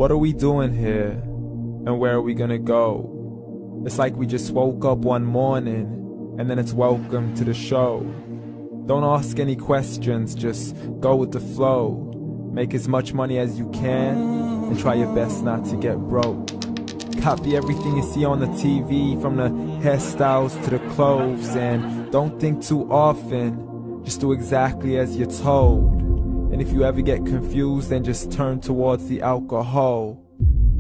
What are we doing here? And where are we gonna go? It's like we just woke up one morning, and then it's welcome to the show. Don't ask any questions, just go with the flow. Make as much money as you can, and try your best not to get broke. Copy everything you see on the TV, from the hairstyles to the clothes, and don't think too often, just do exactly as you're told. And if you ever get confused, then just turn towards the alcohol.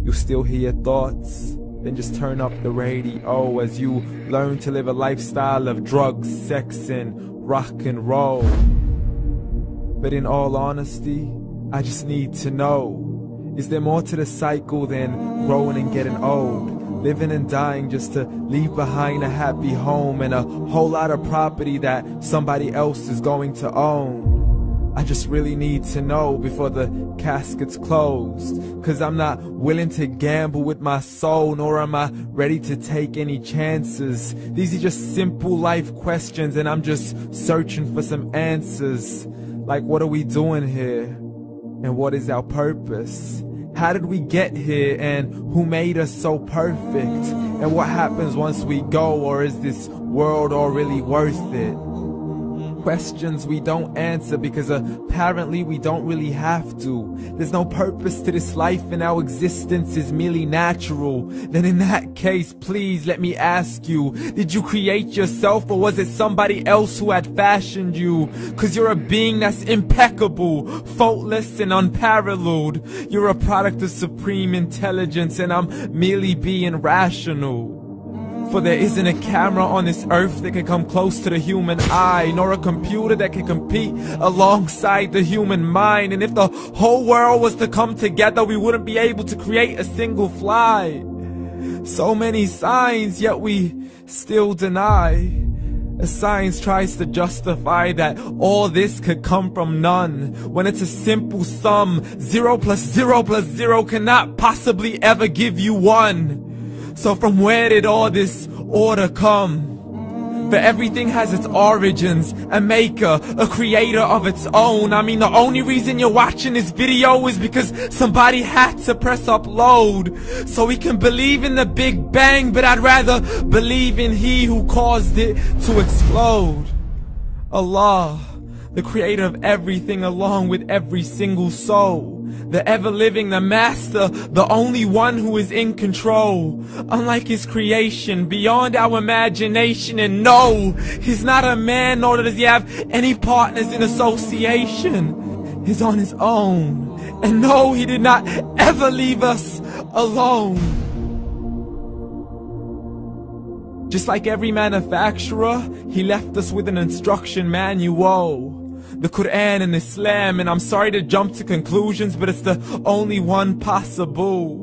You'll still hear your thoughts, then just turn up the radio as you learn to live a lifestyle of drugs, sex, and rock and roll. But in all honesty, I just need to know, is there more to the cycle than growing and getting old? Living and dying just to leave behind a happy home and a whole lot of property that somebody else is going to own. I just really need to know before the casket's closed, 'cause I'm not willing to gamble with my soul, nor am I ready to take any chances. These are just simple life questions, and I'm just searching for some answers. Like, what are we doing here? And what is our purpose? How did we get here, and who made us so perfect? And what happens once we go, or is this world all really worth it? Questions we don't answer because apparently we don't really have to. There's no purpose to this life and our existence is merely natural. Then in that case, please let me ask you, did you create yourself, or was it somebody else who had fashioned you? 'Cause you're a being that's impeccable, faultless and unparalleled. You're a product of supreme intelligence, and I'm merely being rational. For there isn't a camera on this earth that can come close to the human eye, nor a computer that can compete alongside the human mind. And if the whole world was to come together, we wouldn't be able to create a single fly. So many signs, yet we still deny. As science tries to justify that all this could come from none, when it's a simple sum. 0 plus 0 plus 0 cannot possibly ever give you 1. So from where did all this order come? For everything has its origins, a maker, a creator of its own. I mean, the only reason you're watching this video is because somebody had to press upload. So we can believe in the Big Bang, but I'd rather believe in He who caused it to explode. Allah, the creator of everything, along with every single soul. The ever-living, the master, the only one who is in control. Unlike his creation, beyond our imagination. And no, he's not a man, nor does he have any partners in association. He's on his own. And no, he did not ever leave us alone. Just like every manufacturer, he left us with an instruction manual. The Quran and Islam, and I'm sorry to jump to conclusions, but it's the only one possible.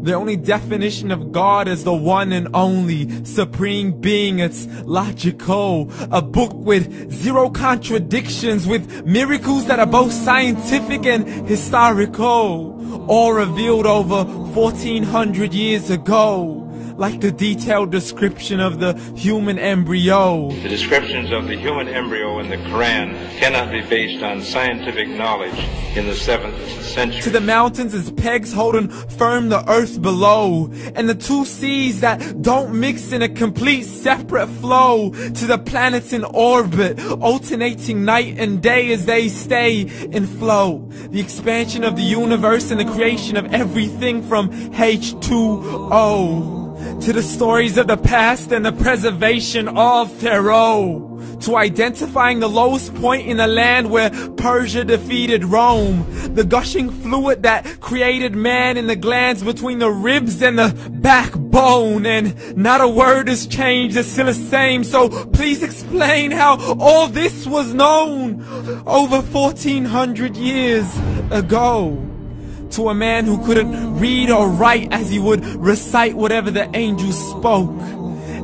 The only definition of God is the one and only supreme being. It's logical, a book with 0 contradictions, with miracles that are both scientific and historical, all revealed over 1400 years ago. Like the detailed description of the human embryo. The descriptions of the human embryo in the Quran cannot be based on scientific knowledge in the 7th century. To the mountains as pegs holding firm the earth below, and the 2 seas that don't mix in a complete separate flow. To the planets in orbit, alternating night and day as they stay in flow. The expansion of the universe and the creation of everything from H2O. To the stories of the past and the preservation of Pharaoh. To identifying the lowest point in the land where Persia defeated Rome. The gushing fluid that created man in the glands between the ribs and the backbone. And not a word has changed, it's still the same. So please explain how all this was known over 1400 years ago. To a man who couldn't read or write, as he would recite whatever the angels spoke.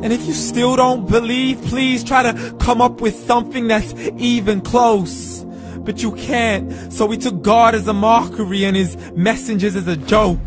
And if you still don't believe, please try to come up with something that's even close. But you can't, so we took God as a mockery and his messengers as a joke.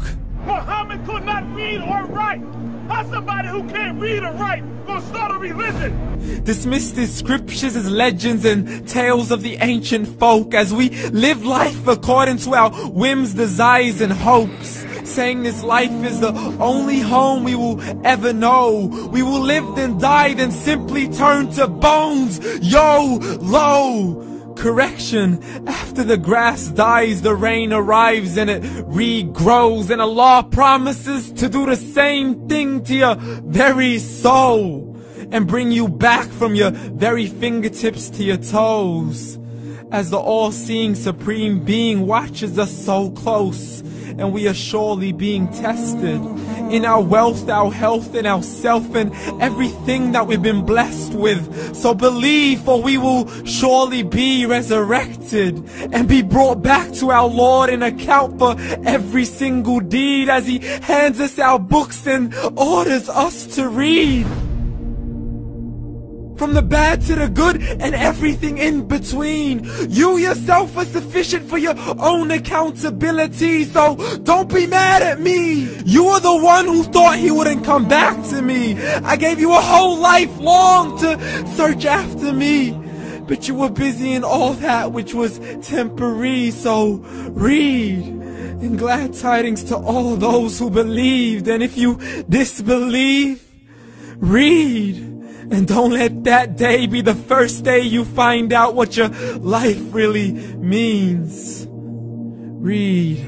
Muhammad could not read or write. How's somebody who can't read or write gonna start a religion? Dismissed his scriptures as legends and tales of the ancient folk, as we live life according to our whims, desires, and hopes. saying this life is the only home we will ever know. We will live then die, then simply turn to bones. YOLO! Correction, after the grass dies, the rain arrives and it regrows, and Allah promises to do the same thing to your very soul and bring you back from your very fingertips to your toes, as the all-seeing supreme being watches us so close, and we are surely being tested in our wealth, our health, and our self, and everything that we've been blessed with. So believe, for we will surely be resurrected and be brought back to our Lord and account for every single deed, as He hands us our books and orders us to read. From the bad to the good and everything in between. You yourself are sufficient for your own accountability, so don't be mad at me. You are the one who thought He wouldn't come back to me. I gave you a whole life long to search after me, but you were busy in all that which was temporary. So read, and glad tidings to all those who believed. And if you disbelieve, read. And don't let that day be the first day you find out what your life really means. Read.